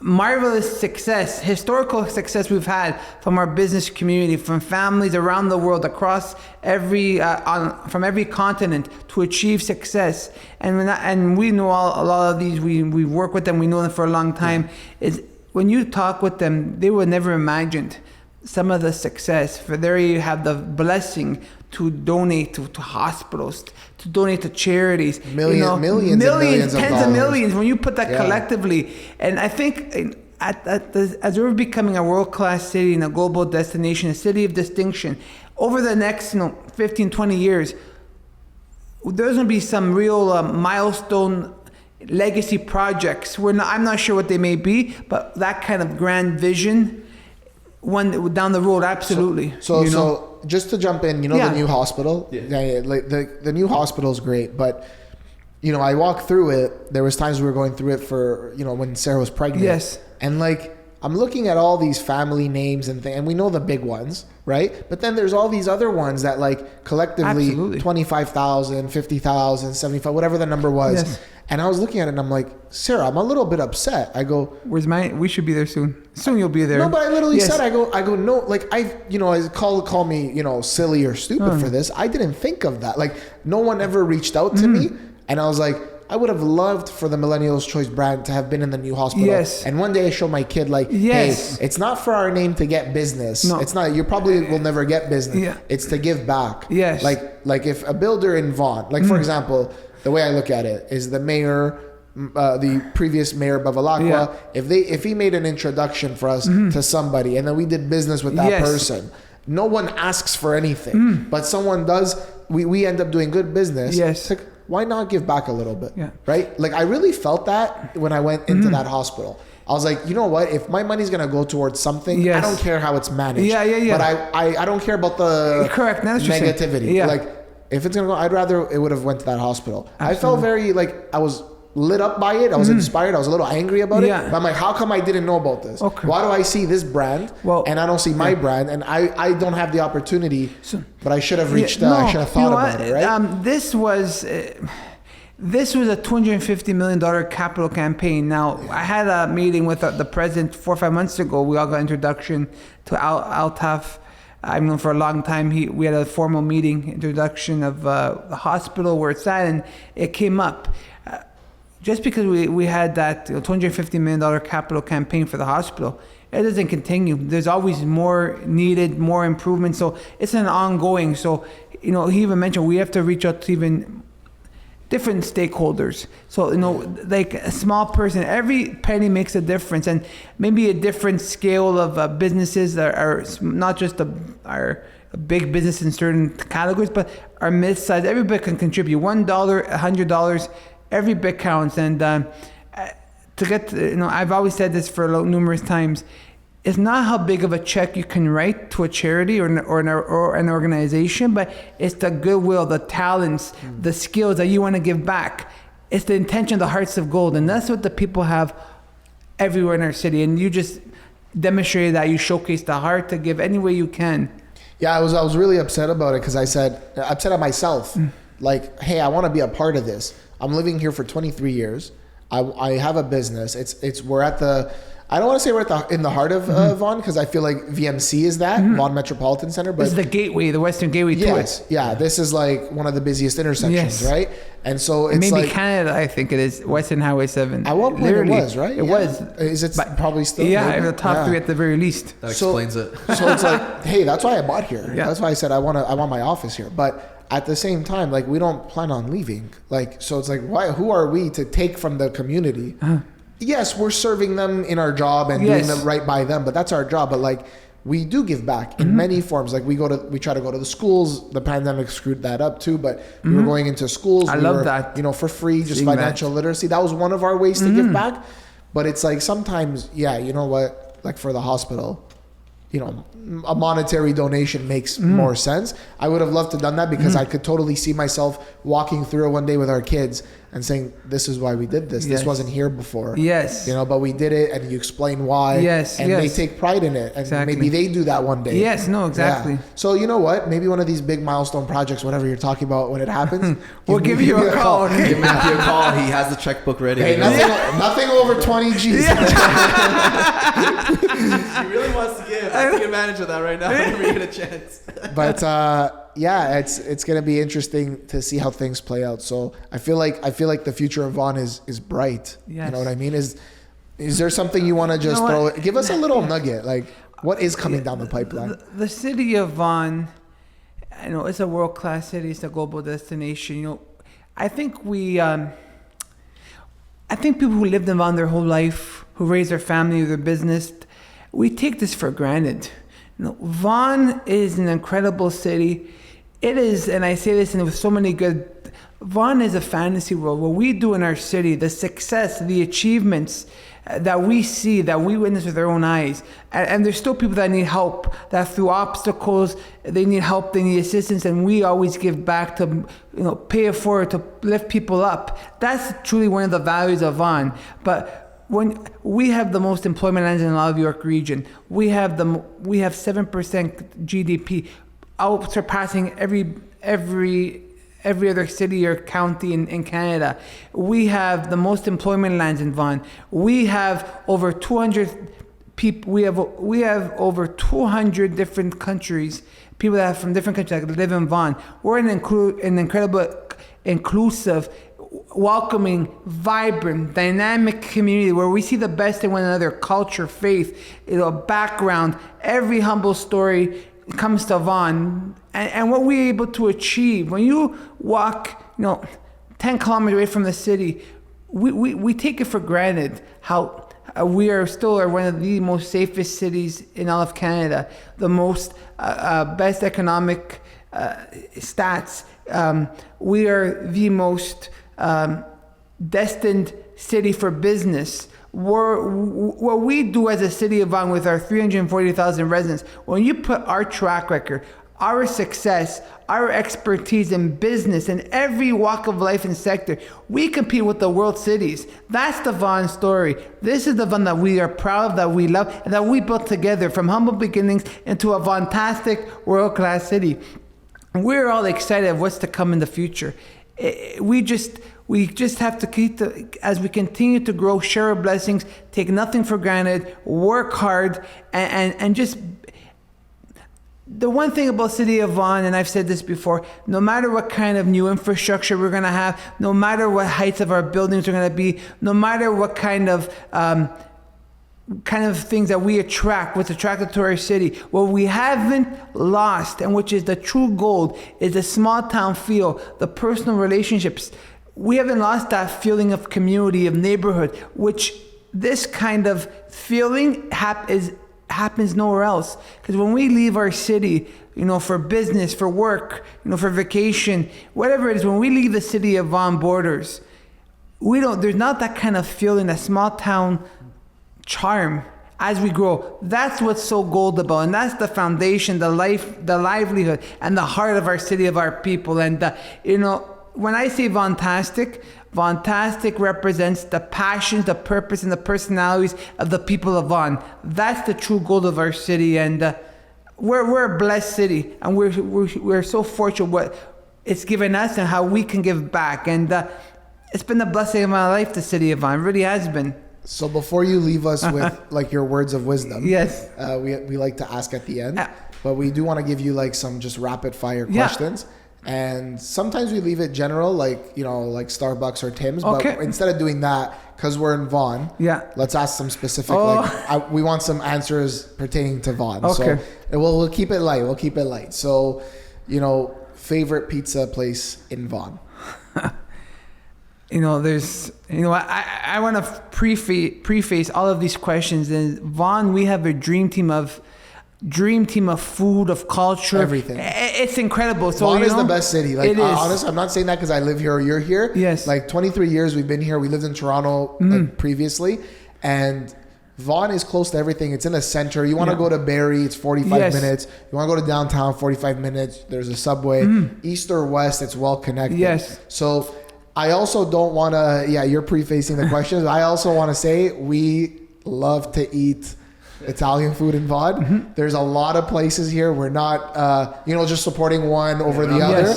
marvelous success, historical success we've had from our business community, from families around the world, across from every continent, to achieve success. And we know a lot of these. We work with them. We know them for a long time. Is when you talk with them, they would never imagined some of the success. For there you have the blessing to donate to hospitals, to donate to charities. Millions, tens of millions. When you put that collectively, and I think as we're becoming a world-class city and a global destination, a city of distinction, over the next 15, 20 years, there's going to be some real milestone legacy projects. I'm not sure what they may be, but that kind of grand vision, one down the road, absolutely. So just to jump in, the new hospital, like the new hospital is great, but I walked through it. There was times we were going through it for, when Sarah was pregnant. Yes. And like, I'm looking at all these family names and things, and we know the big ones, right? But then there's all these other ones that like collectively Absolutely. 25,000, 50,000, 75, whatever the number was. Yes. And I was looking at it and I'm like, Sarah, I'm a little bit upset. I go, where's mine? We should be there soon. Soon you'll be there. No, but I literally said, I go, no, like I call me, silly or stupid for this. I didn't think of that. Like no one ever reached out to me. And I was like, I would have loved for the Millennials Choice brand to have been in the new hospital. Yes. And one day I show my kid like, hey, it's not for our name to get business. No. It's not, you probably will never get business. Yeah. It's to give back. Yes. Like if a builder in Vaughan, like for example, the way I look at it is the mayor, the previous mayor Bevilacqua, if he made an introduction for us to somebody and then we did business with that person, no one asks for anything, but someone does, we end up doing good business. Yes. Like, why not give back a little bit? Yeah. Right? Like I really felt that when I went into that hospital. I was like, you know what? If my money's gonna go towards something, I don't care how it's managed. Yeah. But I don't care about the negativity. Yeah. Like if it's gonna go, I'd rather it would have went to that hospital. Absolutely. I felt very like I was lit up by it. I was inspired. I was a little angry about it. But I'm like, how come I didn't know about this? Okay. Why do I see this brand and I don't see my brand, and I don't have the opportunity, but I should have reached out. I should have thought about it, right? This was a $250 million capital campaign. Now, I had a meeting with the president 4 or 5 months ago. We all got introduction to Altaf. I've known for a long time. We had a formal meeting, introduction of the hospital, where it's at, and it came up. Just because we had that $250 million capital campaign for the hospital, it doesn't continue. There's always more needed, more improvement. So it's an ongoing. So, he even mentioned we have to reach out to even different stakeholders. So, like a small person, every penny makes a difference, and maybe a different scale of businesses that are not just our big business in certain categories, but our mid-size. Every bit can contribute. $1, $100, every bit counts. And to get, I've always said this for numerous times. It's not how big of a check you can write to a charity or an organization, but it's the goodwill, the talents, the skills that you want to give back. It's the intention, the hearts of gold, and that's what the people have everywhere in our city. And you just demonstrated that. You showcased the heart to give any way you can. Yeah, I was really upset about it because I said, upset at myself. Like, hey, I want to be a part of this. I'm living here for 23 years. I have a business. We're at the, I don't want to say we're in the heart of Vaughan, because I feel like VMC is that, Vaughan Metropolitan Center. But this is the gateway, the Western Gateway to it. Yeah, this is like one of the busiest intersections, right? And so it's maybe like Canada, I think it is, Western Highway 7. At one point it was, right? It was. Is it probably still? Yeah, the top three at the very least. That explains it. So it's like, hey, that's why I bought here. Yeah. That's why I said I want my office here. But at the same time, like, we don't plan on leaving. Like, so it's like, who are we to take from the community? Yes, we're serving them in our job and doing them right by them, but that's our job. But like, we do give back in many forms. Like, we try to go to the schools. The pandemic screwed that up too, but we were going into schools. I love that. For free, just financial literacy. That was one of our ways to give back. But it's like, sometimes, you know what? Like, for the hospital, a monetary donation makes more sense. I would have loved to have done that because I could totally see myself walking through it one day with our kids and saying, this is why we did this. This wasn't here before. Yes. But we did it, and you explain why. Yes. And they take pride in it. And maybe they do that one day. Yes, no, exactly. Yeah. So you know what? Maybe one of these big milestone projects, whatever you're talking about, when it happens, we'll give you a call. Give Matthew a call. He has the checkbook ready. Hey, nothing over 20 G's. He really wants to give. I take advantage of that right now whenever you get a chance. But it's gonna be interesting to see how things play out. So I feel like the future of Vaughn is bright. Yes. You know what I mean? Is there something you want to just throw? Give us a little nugget. Like, what is coming down the pipeline? The city of Vaughan, it's a world-class city. It's a global destination. I think people who lived in Vaughan their whole life, who raised their family or their business, we take this for granted. Vaughan is an incredible city. It is, and I say this with so many good, Vaughan is a fantasy world. What we do in our city, the success, the achievements that we see, that we witness with our own eyes, and there's still people that need help, that through obstacles, they need help, they need assistance, and we always give back to, pay it forward, to lift people up. That's truly one of the values of Vaughan. But when we have the most employment lands in the New York region, we have 7% GDP, out surpassing every other city or county in Canada. We have the most employment lands in Vaughan. We have over 200 people. We have over 200 different countries, people that are from different countries that live in Vaughan. We're an incredible, inclusive, welcoming, vibrant, dynamic community where we see the best in one another, culture, faith, background. Every humble story comes to Vaughan, and what we're able to achieve. When you walk, 10 kilometers away from the city, we take it for granted how we are still one of the most safest cities in all of Canada, the most best economic stats. We are the most destined city for business. What we do as a city of Vaughan with our 340,000 residents, when you put our track record, our success, our expertise in business in every walk of life and sector, we compete with the world cities. That's the Vaughan story. This is the Vaughan that we are proud of, that we love, and that we built together from humble beginnings into a Vaughantastic world-class city. We're all excited of what's to come in the future. We just have to keep as we continue to grow, share our blessings, take nothing for granted, work hard, and just. The one thing about City of Vaughan, and I've said this before, no matter what kind of new infrastructure we're going to have, no matter what heights of our buildings are going to be, no matter what kind of kind of things that we attract, what's attracted to our city. What we haven't lost, and which is the true gold, is the small town feel, the personal relationships. We haven't lost that feeling of community, of neighborhood, which this kind of feeling happens nowhere else. Because when we leave our city, for business, for work, for vacation, whatever it is, when we leave the city of Vaughan borders, there's not that kind of feeling, that small town charm as we grow. That's what's so gold about, and that's the foundation, the livelihood, and the heart of our city, of our people. And when I say Vaughantastic represents the passions, the purpose, and the personalities of the people of Vaughan. That's the true gold of our city, and we're a blessed city, and we're so fortunate what it's given us and how we can give back. And it's been the blessing of my life, the city of Vaughan. It really has been. So before you leave us with your words of wisdom, yes, we like to ask at the end, but we do want to give you some just rapid fire questions. And sometimes we leave it general, like Starbucks or Tim's. Okay. But instead of doing that, because we're in Vaughan, let's ask some specific. We want some answers pertaining to Vaughan. Okay. So we'll keep it light. So, favorite pizza place in Vaughan. I want to preface all of these questions. In Vaughan, we have a dream team of food, of culture, everything. It's incredible. So Vaughan is the best city. It is. Honestly, I'm not saying that because I live here or you're here. Yes. 23 years we've been here. We lived in Toronto previously, and Vaughan is close to everything. It's in the center. You want to go to Barrie, it's 45 minutes. You want to go to downtown, 45 minutes. There's a subway. East or west, it's well connected. Yes. So I also don't want to. Yeah, you're prefacing the questions. I also want to say we love to eat Italian food in Vaughan. There's a lot of places here. We're not, just supporting one over the other,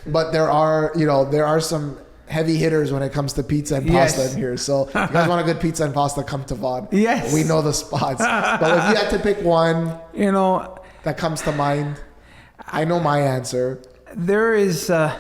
but there are some heavy hitters when it comes to pizza and pasta in here. So if you guys want a good pizza and pasta, come to Vaughan. Yes. We know the spots. But if you had to pick one, that comes to mind, I know my answer. There is, and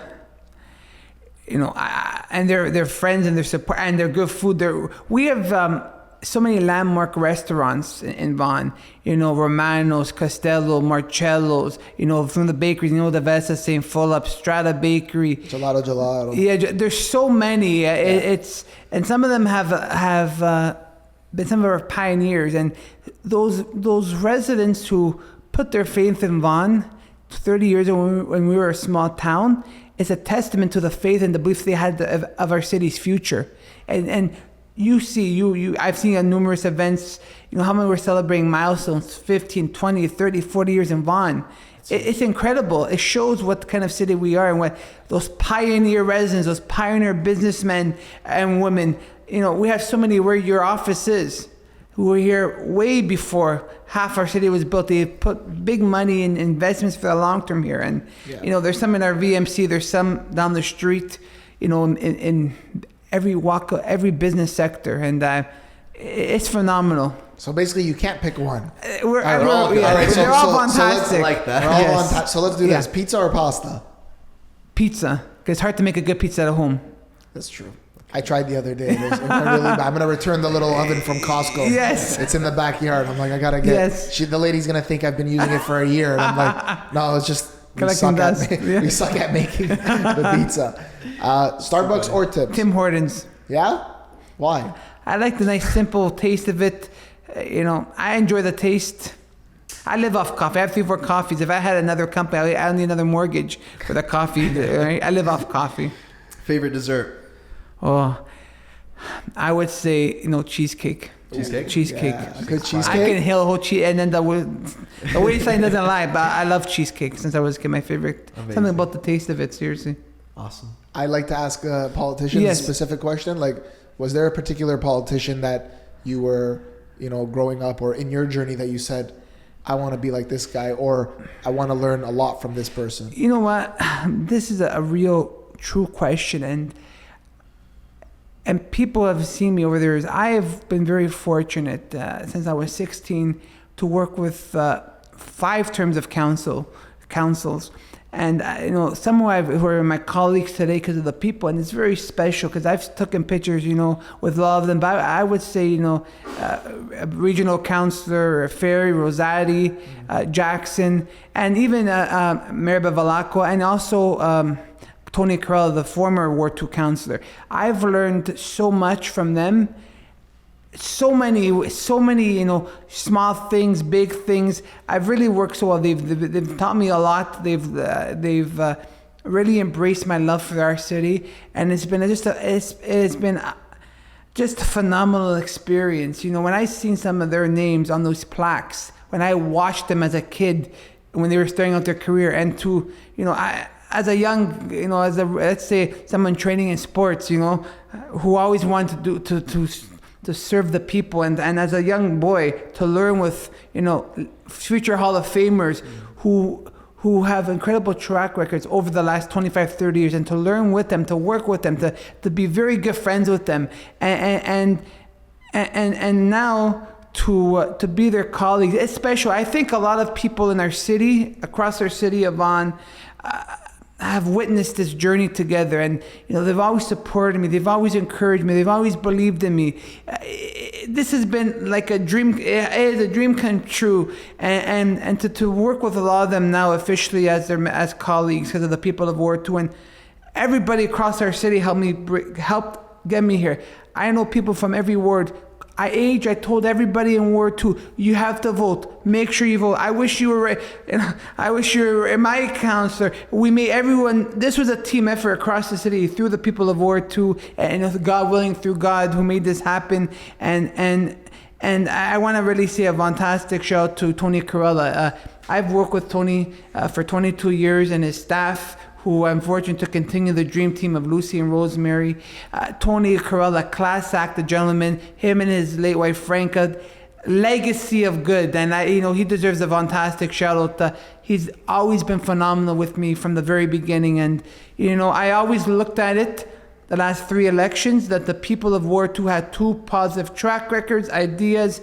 they're friends and they're support and they're good food. We have, so many landmark restaurants in Vaughan, Romano's, Castello, Marcello's, from the bakeries, the Vesta, St. Philip, Strata Bakery. Gelato. Yeah, there's so many. And some of them have been some of our pioneers. And those residents who put their faith in Vaughan 30 years ago when we were a small town, is a testament to the faith and the beliefs they had of our city's future. And I've seen at numerous events, how many we're celebrating milestones, 15, 20, 30, 40 years in Vaughan. It's incredible. It shows what kind of city we are and what those pioneer residents, those pioneer businessmen and women, we have so many where your office is, who were here way before half our city was built. They put big money in investments for the long term here. And, there's some in our VMC, there's some down the street, in every walk, every business sector, and it's phenomenal. So basically, you can't pick one. They're all fantastic. Like that. We're all so let's do this: pizza or pasta? Pizza, because it's hard to make a good pizza at home. That's true. I tried the other day. I'm gonna return the little oven from Costco. Yes, it's in the backyard. I'm like, I gotta get. Yes. The lady's gonna think I've been using it for a year, and I'm like, no, it's just. We suck at making the pizza. Starbucks or Tim's? Tim Hortons. Yeah? Why? I like the nice simple taste of it. I enjoy the taste. I live off coffee. I have 3-4 coffees. If I had another company, I don't need another mortgage for the coffee. I live off coffee. Favorite dessert? Oh, I would say, cheesecake. Cheesecake. Yeah, good cheesecake. I can inhale a whole cheese, and then the waistline doesn't lie. But I love cheesecake since I was a kid. My favorite. Amazing. Something about the taste of it. Seriously. Awesome. I like to ask politicians a specific question. Like, was there a particular politician that you were, growing up or in your journey that you said, I want to be like this guy, or I want to learn a lot from this person? You know what? This is a real, true question, and people have seen me over the years. I have been very fortunate since I was 16 to work with 5 terms of councils. some who are my colleagues today because of the people, and it's very special because I've taken pictures, with a lot of them. But I would say, a regional councillor, Ferry, Rosati, Jackson, and even Merba Valaco, and also Tony Carrella, the former Ward 2 councillor. I've learned so much from them. So many, small things, big things. I've really worked so well. They've taught me a lot. They've really embraced my love for our city, and it's been just a phenomenal experience. When I seen some of their names on those plaques, when I watched them as a kid, when they were starting out their career, and as a young, let's say someone training in sports, who always wanted to serve the people, and as a young boy to learn with future Hall of Famers who have incredible track records over the last 25-30 years, and to learn with them, to work with them, to be very good friends with them, and now to be their colleagues. It's special. I think a lot of people in our city, across our city of Vaughan, have witnessed this journey together, and they've always supported me, they've always encouraged me, they've always believed in me. This has been like a dream. It is a dream come true, and to work with a lot of them now officially as colleagues because of the people of Ward 2, and everybody across our city helped get me here. I know people from every ward. I told everybody in Ward 2, you have to vote. Make sure you vote. I wish you were I wish you were my counselor. We made everyone, this was a team effort across the city through the people of Ward 2, and God willing, through God who made this happen. And I want to really say a Vaughantastic shout out to Tony Carrella. I've worked with Tony for 22 years and his staff, who I'm fortunate to continue the dream team of Lucy and Rosemary. Tony Carrella, class act, the gentleman, him and his late wife Franca, legacy of good. And he deserves a Vaughantastic shout out. He's always been phenomenal with me from the very beginning. And, I always looked at it, the last 3 elections, that the people of Ward 2 had 2 positive track records, ideas,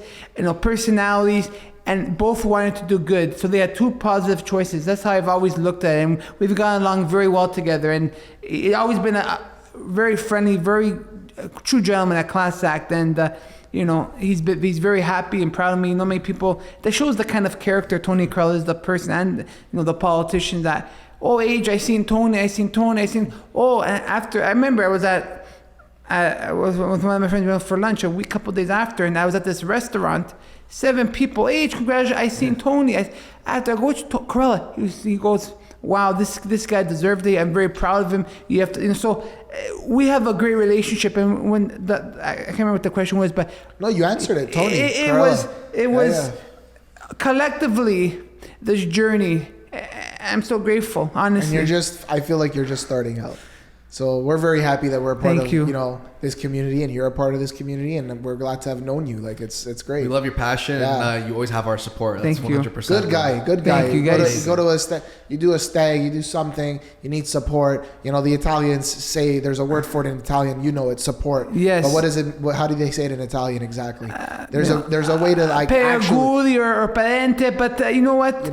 personalities, and both wanted to do good. So they had 2 positive choices. That's how I've always looked at it. And we've gotten along very well together. And it's always been a very friendly, very true gentleman, a class act. And, he's very happy and proud of me. Many people, that shows the kind of character Tony Carrella is, the person, and, the politician that, I seen Tony. And after, I remember I was with one of my friends, we went for lunch a couple days after, and I was at this restaurant. 7 people, congratulations, I seen Tony. After I go to Carrella, he goes, wow, this guy deserved it. I'm very proud of him. You have to, so we have a great relationship. And when I can't remember what the question was, but no, you answered it, Tony. It was collectively this journey. I'm so grateful, honestly. And I feel like you're just starting out. So we're very happy that we're a part of this community, and you're a part of this community, and we're glad to have known you. Like it's great. We love your passion, and you always have our support. That's 100%. Good guy. Thank you, guys. Go to a stag. You do a stag. You do something. You need support. The Italians say there's a word for it in Italian. It's support. Yes. But what is it? How do they say it in Italian exactly? There's a way to like per auguri or parente. But you know what?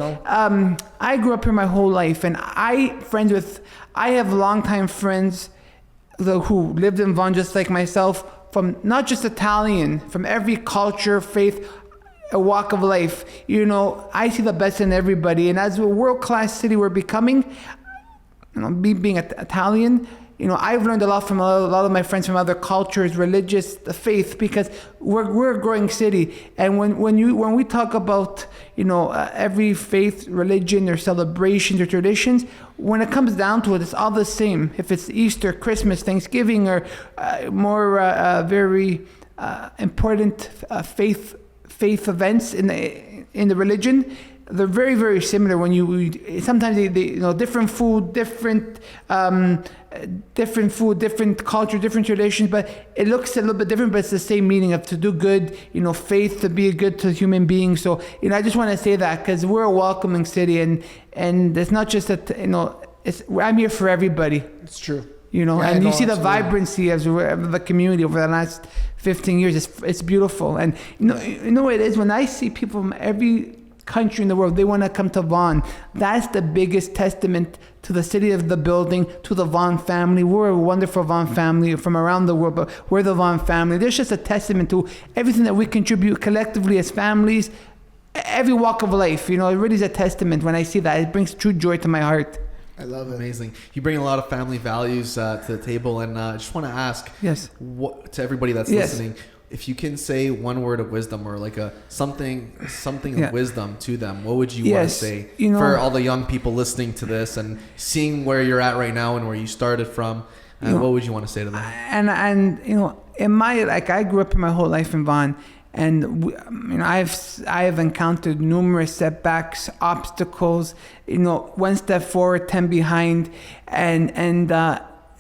I grew up here my whole life, and I have longtime friends who lived in Vaughan just like myself, from not just Italian, from every culture, faith, a walk of life. I see the best in everybody. And as a world-class city we're becoming, me being Italian, I've learned a lot from a lot of my friends from other cultures, religious, the faith, because we're a growing city. And when we talk about every faith, religion, their celebrations, their traditions, when it comes down to it, it's all the same. If it's Easter, Christmas, Thanksgiving, or more very important faith events in the religion, they're very, very similar. When sometimes they different food, different culture, different traditions, but it looks a little bit different, but it's the same meaning of to do good, faith, to be good to human beings. So, I just want to say that because we're a welcoming city, and it's not just that, I'm here for everybody. It's true. And you see the vibrancy of the community over the last 15 years. It's beautiful. And it is when I see people from every country in the world. They want to come to Vaughan. That's the biggest testament to the city of the building, to the Vaughan family. We're a wonderful Vaughan family from around the world, but we're the Vaughan family. There's just a testament to everything that we contribute collectively as families, every walk of life. It really is a testament. When I see that, it brings true joy to my heart. I love it. Amazing. You bring a lot of family values to the table, and I just want to ask to everybody that's listening, if you can say one word of wisdom or like something of wisdom to them, what would you want to say for all the young people listening to this and seeing where you're at right now and where you started from? What would you want to say to them? And in my I grew up my whole life in Vaughan, and I have encountered numerous setbacks, obstacles. One step forward, 10 behind, and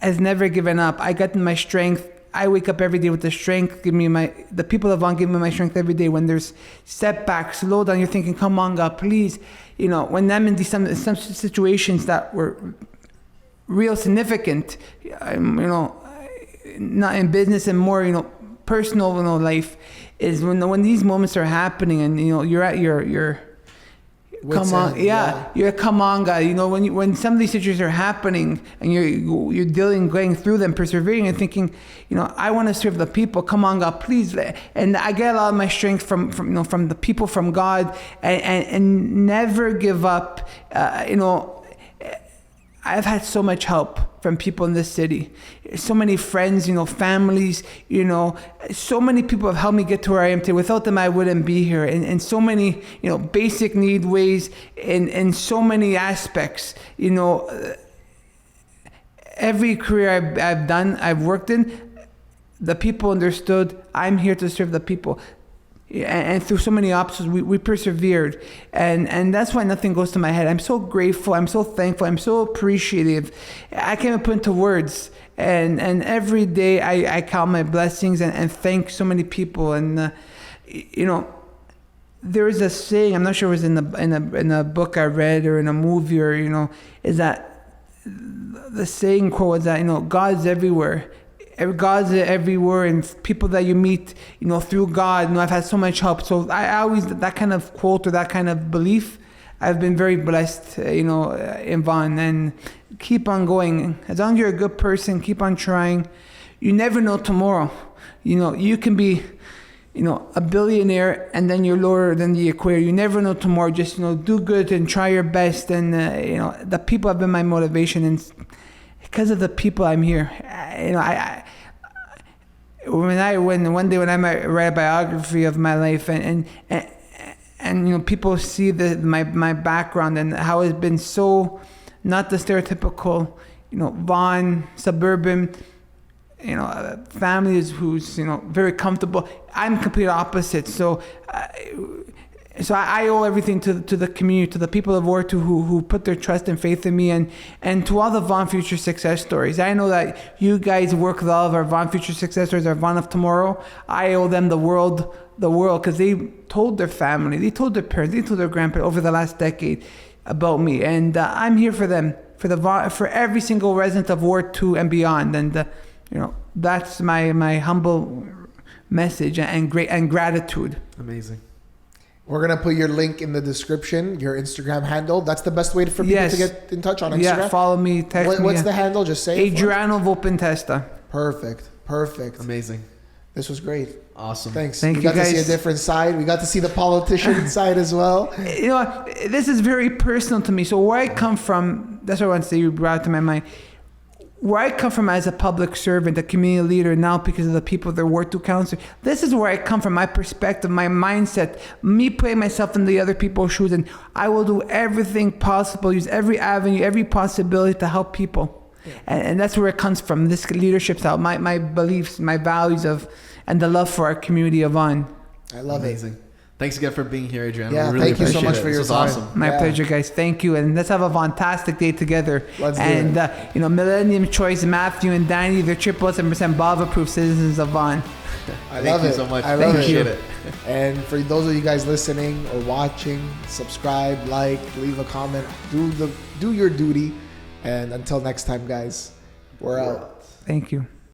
has never given up. I got my strength. I wake up every day with the strength. The people of Vaughan give me my strength every day. When there's setbacks, slow down. You're thinking, come on, God, please. When I'm in some situations that were real significant, not in business and more, personal, life, is when these moments are happening, and you're at your come on, you're come on, God. When some of these situations are happening and you're going through them, persevering and thinking, I want to serve the people. Come on, God, please. And I get a lot of my strength from the people, from God, and never give up. I've had so much help from people in this city. So many friends, families, so many people have helped me get to where I am today. Without them, I wouldn't be here. In so many, basic need ways, in so many aspects, every career I've worked in, the people understood I'm here to serve the people. And through so many obstacles, we persevered, and that's why nothing goes to my head. I'm so grateful. I'm so thankful. I'm so appreciative. I can't even put into words. And every day I count my blessings and thank so many people. And there is a saying. I'm not sure it was in a book I read or in a movie or is that the saying quote was that God's everywhere. God's everywhere, and people that you meet, through God. I've had so much help. So I always, that kind of quote or that kind of belief, I've been very blessed, in Vaughan. And keep on going. As long as you're a good person, keep on trying. You never know tomorrow. You can be, a billionaire and then you're lower than the equator. You never know tomorrow. Just, do good and try your best. And, the people have been my motivation, and because of the people I'm here. One day when I might write a biography of my life and people see my background and how it's been so not the stereotypical Vaughan suburban families who's very comfortable. I'm complete opposite. So I owe everything to the community, to the people of Ward who put their trust and faith in me, and to all the Vaughan Future Success Stories. I know that you guys work with all of our Vaughan Future Success Stories, our Vaughan of Tomorrow. I owe them the world, because they told their family, they told their parents, they told their grandparents over the last decade about me, and I'm here for them, for every single resident of Ward 2 and beyond, and that's my humble message and gratitude. Amazing. We're going to put your link in the description, your Instagram handle. That's the best way for people to get in touch on Instagram? Yeah, follow me, text me. What's the handle? Just say Adriano Volpentesta. Perfect. Amazing. This was great. Awesome. Thanks. Thank we you got guys. to see a different side. We got to see the politician side as well. This is very personal to me. So where I come from, that's what I want to say, you brought to my mind. Where I come from as a public servant, a community leader, now because of the people that Ward 2 council, this is where I come from, my perspective, my mindset, me putting myself in the other people's shoes, and I will do everything possible, use every avenue, every possibility to help people. Yeah. And that's where it comes from, this leadership style, my beliefs, my values and the love for our community of Vaughan. I love Amazing. Thanks again for being here, Adrian. Yeah, we really thank you so much for your time. Awesome. My pleasure, guys. Thank you. And let's have a Vaughantastic day together. Let's do it. Millennium Choice, Matthew and Danny, they're 7% Bob approved citizens of Vaughan. I love it. Thank you so much. I love it. And for those of you guys listening or watching, subscribe, like, leave a comment, do your duty. And until next time, guys, we're out. Thank you.